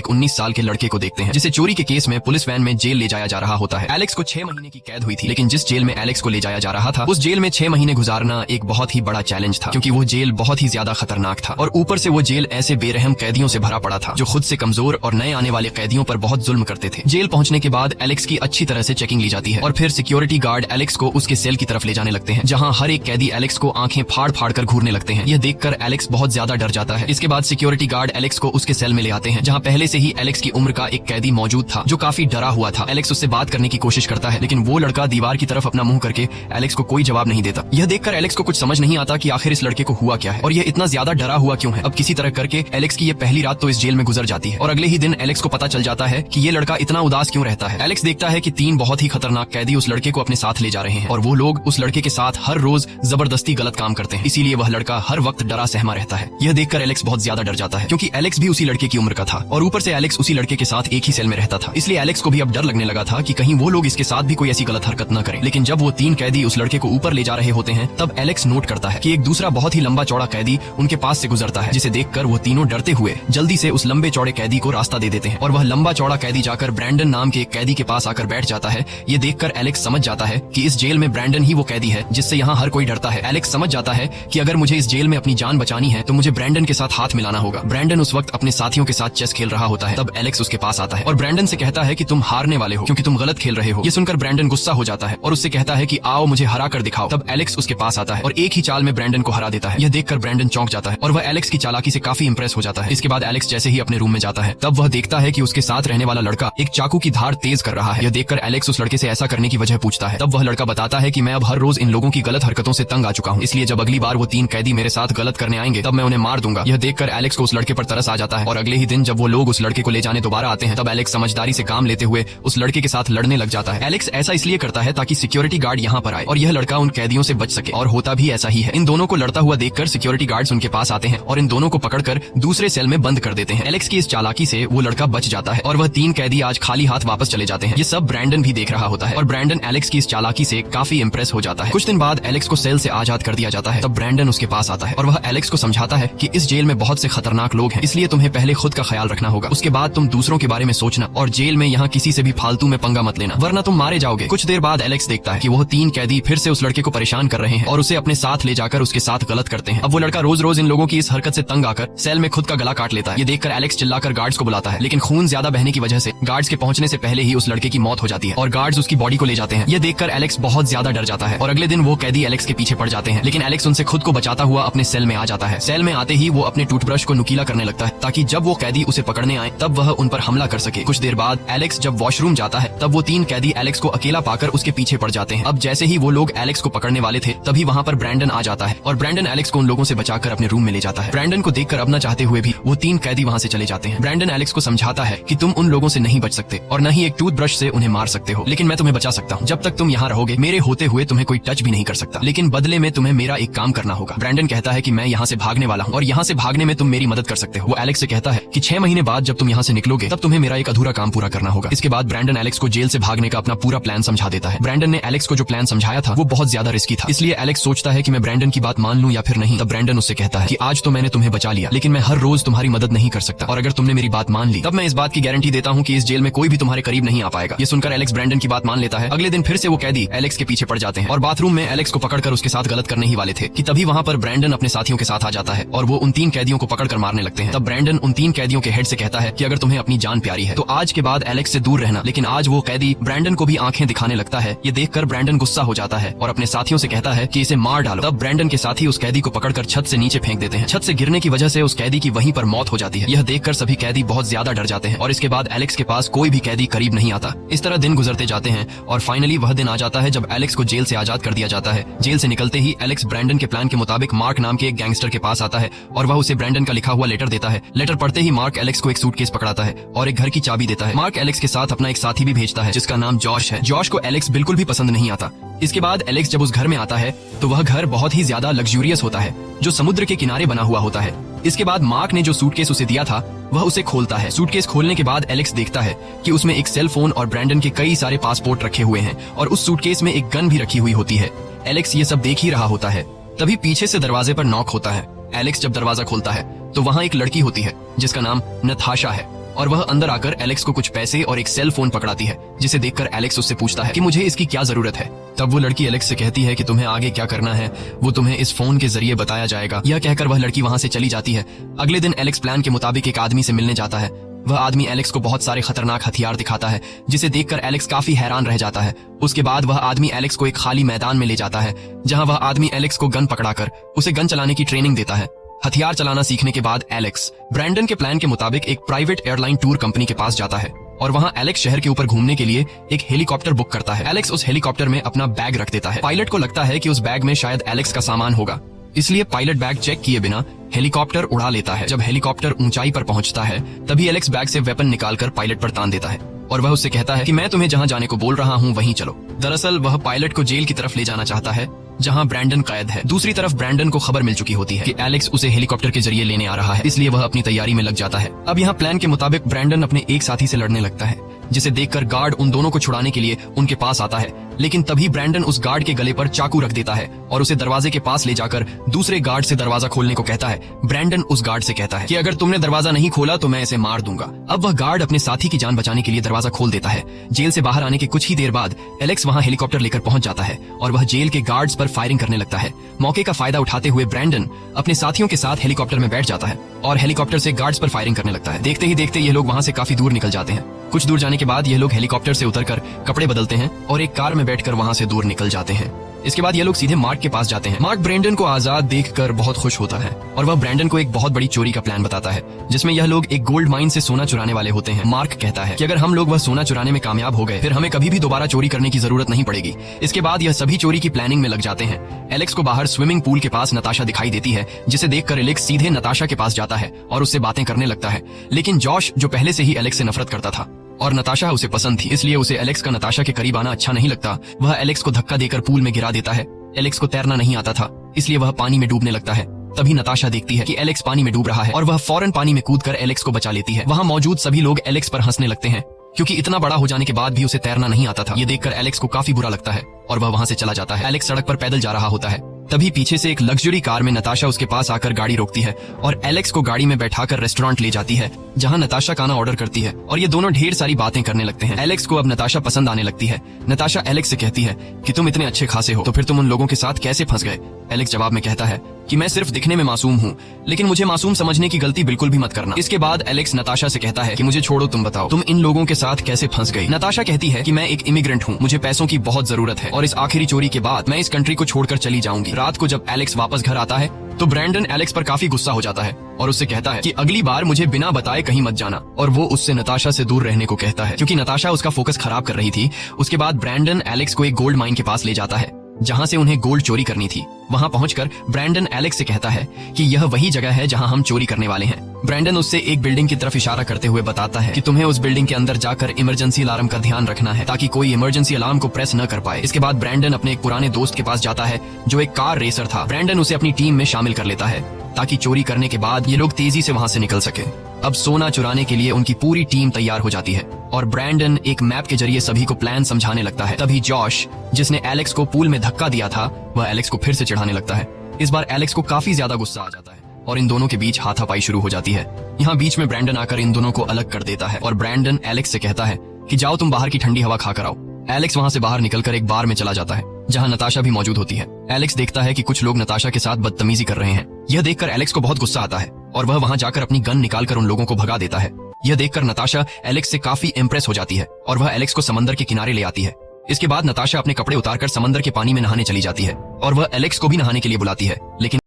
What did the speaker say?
एक 19 साल के लड़के को देखते हैं जिसे चोरी के केस में पुलिस वैन में जेल ले जाया जा रहा होता है। एलेक्स को 6 महीने की कैद हुई थी, लेकिन जिस जेल में एलेक्स को ले जाया जा रहा था उस जेल में 6 महीने गुजारना एक बहुत ही बड़ा चैलेंज था, क्योंकि वो जेल बहुत ही ज्यादा खतरनाक था और ऊपर से वो जेल ऐसे बेरहम कैदियों से भरा पड़ा था जो खुद से कमजोर और नए आने वाले कैदियों पर बहुत जुल्म करते थे। जेल पहुंचने के बाद एलेक्स की अच्छी तरह से चेकिंग ली जाती है और फिर सिक्योरिटी गार्ड एलेक्स को उसके सेल की तरफ ले जाने लगते हैं, जहाँ हर एक कैदी एलेक्स को आंखें फाड़ फाड़ कर घूरने लगते हैं। यह देखकर एलेक्स बहुत ज्यादा डर जाता है। इसके बाद सिक्योरिटी गार्ड एलेक्स को उसके सेल में ले आते हैं, जहाँ पहले से ही एलेक्स की उम्र का एक कैदी मौजूद था जो काफी डरा हुआ था। एलेक्स उससे बात करने की कोशिश करता है, लेकिन वो लड़का दीवार की तरफ अपना मुंह करके एलेक्स को कोई जवाब नहीं देता। यह देखकर एलेक्स को कुछ समझ नहीं आता कि आखिर इस लड़के को हुआ क्या है और यह इतना ज्यादा डरा हुआ क्यों है। अब किसी तरह करके एलेक्स की ये पहली रात तो इस जेल में गुजर जाती है और अगले ही दिन एलेक्स को पता चल जाता है कि ये लड़का इतना उदास क्यों रहता है। एलेक्स देखता है कि 3 बहुत ही खतरनाक कैदी उस लड़के को अपने साथ ले जा रहे हैं और वो लोग उस लड़के के साथ हर रोज जबरदस्ती गलत काम करते हैं, इसीलिए वह लड़का हर वक्त डरा सहमा रहता है। यह देखकर एलेक्स बहुत ज्यादा डर जाता है, क्योंकि एलेक्स भी उसी लड़के की उम्र का था और ऊपर से एलेक्स उसी लड़के के साथ एक ही सेल में रहता था। इसलिए एलेक्स को भी अब डर लगने लगा था कि कहीं वो लोग इसके साथ भी कोई ऐसी गलत हरकत न करें। लेकिन जब वो 3 कैदी उस लड़के को ऊपर ले जा रहे होते हैं तब एलेक्स नोट करता है कि एक दूसरा बहुत ही लंबा चौड़ा कैदी उनके पास से गुजरता है, जिसे देखकर वो तीनों डरते हुए जल्दी से उस लंबे चौड़े कैदी को रास्ता दे देते हैं और वह लंबा चौड़ा कैदी जाकर ब्रैंडन नाम के एक कैदी के पास आकर बैठ जाता है। ये देखकर एलेक्स समझ जाता है कि इस जेल में ब्रैंडन ही वो कैदी है जिससे यहाँ हर कोई डरता है। एलेक्स समझ जाता है कि अगर मुझे इस जेल में अपनी जान बचानी है तो मुझे ब्रैंडन के साथ हाथ मिलाना होगा। ब्रैंडन उस वक्त अपने साथियों के साथ चेस खेल रहा होता है। तब एलेक्स उसके पास आता है और ब्रैंडन से कहता है कि तुम हारने वाले हो क्योंकि तुम गलत खेल रहे हो। ये सुनकर ब्रैंडन गुस्सा हो जाता है और उससे कहता है कि आओ मुझे हरा कर दिखाओ। तब एलेक्स उसके पास आता है और एक ही चाल में ब्रैंडन को हरा देता है। यह देखकर ब्रैंडन चौंक जाता है और वह एलेक्स की चालाकी से काफी इंप्रेस हो जाता है। इसके बाद एलेक्स जैसे ही अपने रूम में जाता है तब वह देखता है कि उसके साथ रहने वाला लड़का एक चाकू की धार तेज कर रहा है। यह देखकर एलेक्स उस लड़के से ऐसा करने की वजह पूछता है। तब वह लड़का बताता है कि मैं अब हर रोज इन लोगों की गलत हरकतों से तंग आ चुका हूँ, इसलिए जब अगली बार वो 3 कैदी मेरे साथ गलत करने आएंगे तब मैं उन्हें मार दूंगा। यह देखकर एलेक्स को उस लड़के पर तरस आ जाता है और अगले ही दिन जब वो लोग उस लड़के को ले जाने दोबारा आते हैं तब एलेक्स समझदारी से काम लेते हुए उस लड़के के साथ लड़ने लग जाता है। एलेक्स ऐसा इसलिए करता है ताकि सिक्योरिटी गार्ड यहाँ पर आए और यह लड़का उन कैदियों से बच सके, और होता भी ऐसा ही है। इन दोनों को लड़ता हुआ देखकर सिक्योरिटी गार्ड्स उनके पास आते हैं और इन दोनों को पकड़कर दूसरे सेल में बंद कर देते हैं। एलेक्स की इस चालाकी से वो लड़का बच जाता है और वह 3 कैदी आज खाली हाथ वापस चले जाते हैं। ये सब ब्रैंडन भी देख रहा होता है और ब्रैंडन एलेक्स की इस चालाकी से काफी इंप्रेस हो जाता है। कुछ दिन बाद एलेक्स को सेल से आजाद कर दिया जाता है। तब ब्रैंडन उसके पास आता है और वह एलेक्स को समझाता है कि इस जेल में बहुत से खतरनाक लोग हैं, इसलिए तुम्हें पहले खुद का ख्याल रखना होगा, उसके बाद तुम दूसरों के बारे में सोचना और जेल में यहाँ किसी से भी फालतू में पंगा मत लेना वरना तुम मारे जाओगे। कुछ देर बाद एलेक्स देखता है कि वह 3 कैदी फिर से उस लड़के को परेशान कर रहे हैं और उसे अपने साथ ले जाकर उसके साथ गलत करते हैं। अब वो लड़का रोज रोज इन लोगों की इस हरकत से तंग आकर सेल में खुद का गला काट लेता है। ये देखकर एलेक्स चिल्लाकर गार्ड्स को बुलाता है, लेकिन खून ज्यादा बहने की वजह से गार्ड्स के पहुंचने से पहले ही उस लड़के की मौत हो जाती है और गार्ड्स उसकी बॉडी को ले जाते हैं। ये देखकर एलेक्स बहुत ज्यादा डर जाता है और अगले दिन वो कैदी एलेक्स के पीछे पड़ जाते हैं, लेकिन एलेक्स उनसे खुद को बचाता हुआ अपने सेल में आ जाता है। सेल में आते ही वो अपने टूथब्रश को नुकीला करने लगता है ताकि जब वो कैदी उसे पकड़ने आए तब वह उन पर हमला कर सके। कुछ देर बाद एलेक्स जब वॉशरूम जाता है तब वो 3 कैदी एलेक्स को अकेला पाकर उसके पीछे पड़ जाते हैं। अब जैसे ही वो लोग एलेक्स को पकड़ने वाले थे तभी वहाँ पर ब्रैंडन आ जाता है और ब्रैंडन एलेक्स को उन लोगों से बचाकर अपने रूम में ले जाता है। ब्रैंडन को देखकर अब न चाहते हुए भी वो 3 कैदी वहाँ से चले जाते हैं। ब्रैंडन एलेक्स को समझाता है कि तुम उन लोगों से नहीं बच सकते और न ही एक टूथब्रश से उन्हें मार सकते हो, लेकिन मैं तुम्हें बचा सकता हूँ। जब तक तुम यहाँ रहोगे मेरे होते हुए तुम्हें कोई टच भी नहीं कर सकता, लेकिन बदले में तुम्हें मेरा एक काम करना होगा। ब्रैंडन कहता है कि मैं यहाँ से भागने वाला हूँ और यहाँ से भागने में तुम मेरी मदद कर सकते हो। वो एलेक्स से कहता है कि 6 महीने बाद जब तुम यहाँ से निकलोगे तब तुम्हें मेरा एक अधूरा काम पूरा करना होगा। इसके बाद ब्रैंडन एलेक्स को जेल से भागने का अपना पूरा प्लान समझा देता है। ब्रैंडन ने एलेक्स को जो प्लान समझाया था वो बहुत ज्यादा रिस्की था, इसलिए एलेक्स सोचता है कि मैं ब्रैंडन की बात मान लूं या फिर नहीं। तब ब्रैंडन उससे कहता है कि आज तो मैंने तुम्हें बचा लिया, लेकिन मैं हर रोज तुम्हारी मदद नहीं कर सकता और अगर तुमने मेरी बात मान ली तब मैं इस बात की गारंटी देता हूँ कि इस जेल में कोई भी तुम्हारे करीब नहीं आ पाएगा। ये सुनकर एलेक्स ब्रैंडन की बात मान लेता है। अगले दिन फिर से वो कैदी एलेक्स के पीछे पड़ जाते हैं और बाथरूम में एलेक्स को पकड़कर उसके साथ गलत करने ही वाले थे कि तभी वहाँ पर ब्रैंडन अपने साथियों के साथ आ जाता है और वो उन 3 कैदियों को पकड़कर मारने लगते हैं। तब ब्रैंडन उन 3 कैदियों के हेड से कहता है कि अगर तुम्हें अपनी जान प्यारी है तो आज के बाद एलेक्स से दूर रहना, लेकिन आज वो कैदी ब्रैंडन को भी आंखें दिखाने लगता है। ये देखकर ब्रैंडन गुस्सा हो जाता है और अपने साथियों से कहता है कि इसे मार डालो। तब ब्रैंडन के साथी उस कैदी को पकड़कर छत से नीचे फेंक देते हैं। छत से गिरने की वजह से उस कैदी की वहीं पर मौत हो जाती है। यह देखकर सभी कैदी बहुत ज्यादा डर जाते हैं और इसके बाद एलेक्स के पास कोई भी कैदी करीब नहीं आता। इस तरह दिन गुजरते जाते हैं और फाइनली वह दिन आ जाता है जब एलेक्स को जेल से आजाद कर दिया जाता है। जेल से निकलते ही एलेक्स ब्रैंडन के प्लान के मुताबिक मार्क नाम के एक गैंगस्टर के पास आता है और वह उसे ब्रैंडन का लिखा हुआ लेटर देता है। लेटर पढ़ते ही मार्क एलेक्स को एक सूटकेस पकड़ाता है और एक घर की चाबी देता है। मार्क एलेक्स के साथ अपना एक साथी भी भेजता है जिसका नाम जॉश है। जॉश को एलेक्स बिल्कुल भी पसंद नहीं आता। इसके बाद एलेक्स जब उस घर में आता है तो वह घर बहुत ही ज्यादा लग्जूरियस होता है जो समुद्र के किनारे बना हुआ होता है। इसके बाद मार्क ने जो सूटकेस उसे दिया था वह उसे खोलता है। सूटकेस खोलने के बाद एलेक्स देखता है कि उसमें एक सेल फोन और ब्रैंडन के कई सारे पासपोर्ट रखे हुए हैं और उस सूटकेस में एक गन भी रखी हुई होती है। एलेक्स ये सब देख ही रहा होता है। तभी पीछे से दरवाजे पर नॉक होता है। एलेक्स जब दरवाजा खोलता है तो वहाँ एक लड़की होती है जिसका नाम नताशा है और वह अंदर आकर एलेक्स को कुछ पैसे और एक सेल फोन पकड़ाती है, जिसे देखकर एलेक्स उससे पूछता है कि मुझे इसकी क्या जरूरत है। तब वो लड़की एलेक्स से कहती है कि तुम्हें आगे क्या करना है वो तुम्हें इस फोन के जरिए बताया जाएगा। यह कहकर वह लड़की वहां से चली जाती है। अगले दिन एलेक्स प्लान के मुताबिक एक आदमी से मिलने जाता है। वह आदमी एलेक्स को बहुत सारे खतरनाक हथियार दिखाता है, जिसे देखकर एलेक्स काफी हैरान रह जाता है। उसके बाद वह आदमी एलेक्स को एक खाली मैदान में ले जाता है, जहां वह आदमी एलेक्स को गन पकड़ाकर उसे गन चलाने की ट्रेनिंग देता है। हथियार चलाना सीखने के बाद एलेक्स ब्रैंडन के प्लान के मुताबिक एक प्राइवेट एयरलाइन टूर कंपनी के पास जाता है और वहां एलेक्स शहर के ऊपर घूमने के लिए एक हेलीकॉप्टर बुक करता है। एलेक्स उस हेलीकॉप्टर में अपना बैग रख देता है। पायलट को लगता है कि उस बैग में शायद एलेक्स का सामान होगा, इसलिए पायलट बैग चेक किए बिना हेलीकॉप्टर उड़ा लेता है। जब हेलीकॉप्टर ऊंचाई पर पहुंचता है तभी एलेक्स बैग से वेपन निकालकर पायलट पर तान देता है और वह उससे कहता है कि मैं तुम्हें जहां जाने को बोल रहा हूं वहीं चलो। दरअसल वह पायलट को जेल की तरफ ले जाना चाहता है, जहां ब्रैंडन कैद है। दूसरी तरफ ब्रैंडन को खबर मिल चुकी होती है कि एलेक्स उसे हेलीकॉप्टर के जरिए लेने आ रहा है, इसलिए वह अपनी तैयारी में लग जाता है। अब यहाँ प्लान के मुताबिक ब्रैंडन अपने एक साथी से लड़ने लगता है, जिसे देखकर गार्ड उन दोनों को छुड़ाने के लिए उनके पास आता है। लेकिन तभी ब्रैंडन उस गार्ड के गले पर चाकू रख देता है और उसे दरवाजे के पास ले जाकर दूसरे गार्ड से दरवाजा खोलने को कहता है। ब्रैंडन उस गार्ड से कहता है कि अगर तुमने दरवाजा नहीं खोला तो मैं इसे मार दूंगा। अब वह गार्ड अपने साथी की जान बचाने के लिए दरवाजा खोल देता है। जेल से बाहर आने के कुछ ही देर बाद एलेक्स वहां हेलीकॉप्टर लेकर पहुंच जाता है और वह जेल के गार्ड्स पर फायरिंग करने लगता है। मौके का फायदा उठाते हुए ब्रैंडन अपने साथियों के साथ हेलीकॉप्टर में बैठ जाता है और हेलीकॉप्टर से गार्ड्स पर फायरिंग करने लगता है। देखते ही देखते ये लोग वहां से काफी दूर निकल जाते हैं। कुछ दूर जाने के बाद ये लोग हेलीकॉप्टर से उतरकर कपड़े बदलते हैं और एक कार में बैठकर वहां से दूर निकल जाते हैं। इसके बाद ये लोग सीधे मार्क के पास जाते हैं। मार्क ब्रैंडन को आजाद देखकर बहुत खुश होता है और वह ब्रैंडन को एक बहुत बड़ी चोरी का प्लान बताता है, जिसमें यह लोग एक गोल्ड माइन से सोना चुराने वाले होते हैं। मार्क कहता है कि अगर हम लोग वह सोना चुराने में कामयाब हो गए फिर हमें कभी भी दोबारा चोरी करने की जरूरत नहीं पड़ेगी। इसके बाद यह सभी चोरी की प्लानिंग में लग जाते हैं। एलेक्स को बाहर स्विमिंग पूल के पास नताशा दिखाई देती है, जिसे देखकर एलेक्स सीधे नताशा के पास जाता है और उससे बातें करने लगता है। लेकिन जॉश, जो पहले से ही एलेक्स से नफरत करता था और नताशा उसे पसंद थी, इसलिए उसे एलेक्स का नताशा के करीब आना अच्छा नहीं लगता। वह एलेक्स को धक्का देकर पूल में गिरा देता है। एलेक्स को तैरना नहीं आता था, इसलिए वह पानी में डूबने लगता है। तभी नताशा देखती है कि एलेक्स पानी में डूब रहा है और वह फौरन पानी में कूदकर एलेक्स को बचा लेती है। वहां मौजूद सभी लोग एलेक्स पर हंसने लगते हैं, क्योंकि इतना बड़ा हो जाने के बाद भी उसे तैरना नहीं आता था। ये देखकर एलेक्स को काफी बुरा लगता है और वह वहां से चला जाता है। एलेक्स सड़क पर पैदल जा रहा होता है। तभी पीछे से एक लग्जरी कार में नताशा उसके पास आकर गाड़ी रोकती है और एलेक्स को गाड़ी में बैठाकर रेस्टोरेंट ले जाती है, जहां नताशा खाना ऑर्डर करती है और ये दोनों ढेर सारी बातें करने लगते हैं। एलेक्स को अब नताशा पसंद आने लगती है। नताशा एलेक्स से कहती है कि तुम इतने अच्छे खासे हो तो फिर तुम उन लोगों के साथ कैसे फंस गए। एलेक्स जवाब में कहता है कि मैं सिर्फ दिखने में मासूम हूँ, लेकिन मुझे मासूम समझने की गलती बिल्कुल भी मत करना। इसके बाद एलेक्स नताशा से कहता है कि मुझे छोड़ो, तुम बताओ तुम इन लोगों के साथ कैसे फंस गई। नताशा कहती है कि मैं एक इमिग्रेंट हूँ, मुझे पैसों की बहुत जरूरत है और इस आखिरी चोरी के बाद मैं इस कंट्री को छोड़कर चली जाऊंगी। रात को जब एलेक्स वापस घर आता है तो ब्रैंडन एलेक्स पर काफी गुस्सा हो जाता है और उससे कहता है कि अगली बार मुझे बिना बताए कहीं मत जाना, और वो उससे नताशा से दूर रहने को कहता है, क्योंकि नताशा उसका फोकस खराब कर रही थी। उसके बाद ब्रैंडन एलेक्स को एक गोल्ड माइन के पास ले जाता है, जहां से उन्हें गोल्ड चोरी करनी थी। वहां पहुंचकर ब्रैंडन एलेक्स से कहता है कि यह वही जगह है जहां हम चोरी करने वाले हैं। ब्रैंडन उससे एक बिल्डिंग की तरफ इशारा करते हुए बताता है कि तुम्हें उस बिल्डिंग के अंदर जाकर इमरजेंसी अलार्म का ध्यान रखना है, ताकि कोई इमरजेंसी अलार्म को प्रेस न कर पाए। इसके बाद ब्रैंडन अपने एक पुराने दोस्त के पास जाता है, जो एक कार रेसर था। ब्रैंडन उसे अपनी टीम में शामिल कर लेता है, ताकि चोरी करने के बाद ये लोग तेजी से वहां से निकल सके। अब सोना चुराने के लिए उनकी पूरी टीम तैयार हो जाती है और ब्रैंडन एक मैप के जरिए सभी को प्लान समझाने लगता है। तभी जॉश, जिसने एलेक्स को पूल में धक्का दिया था, वह एलेक्स को फिर से चिढ़ाने लगता है। इस बार एलेक्स को काफी ज्यादा गुस्सा आ जाता है और इन दोनों के बीच हाथापाई शुरू हो जाती है। यहाँ बीच में ब्रैंडन आकर इन दोनों को अलग कर देता है और ब्रैंडन एलेक्स से कहता है कि जाओ तुम बाहर की ठंडी हवा खाकर आओ। एलेक्स वहां से बाहर निकलकर एक बार में चला जाता है, जहां नताशा भी मौजूद होती है। एलेक्स देखता है कि कुछ लोग नताशा के साथ बदतमीजी कर रहे हैं। यह देखकर एलेक्स को बहुत गुस्सा आता है और वह वहां जाकर अपनी गन निकालकर उन लोगों को भगा देता है। यह देखकर नताशा एलेक्स से काफी इम्प्रेस हो जाती है और वह एलेक्स को समंदर के किनारे ले आती है। इसके बाद नताशा अपने कपड़े उतारकर समंदर के पानी में नहाने चली जाती है और वह एलेक्स को भी नहाने के लिए बुलाती है, लेकिन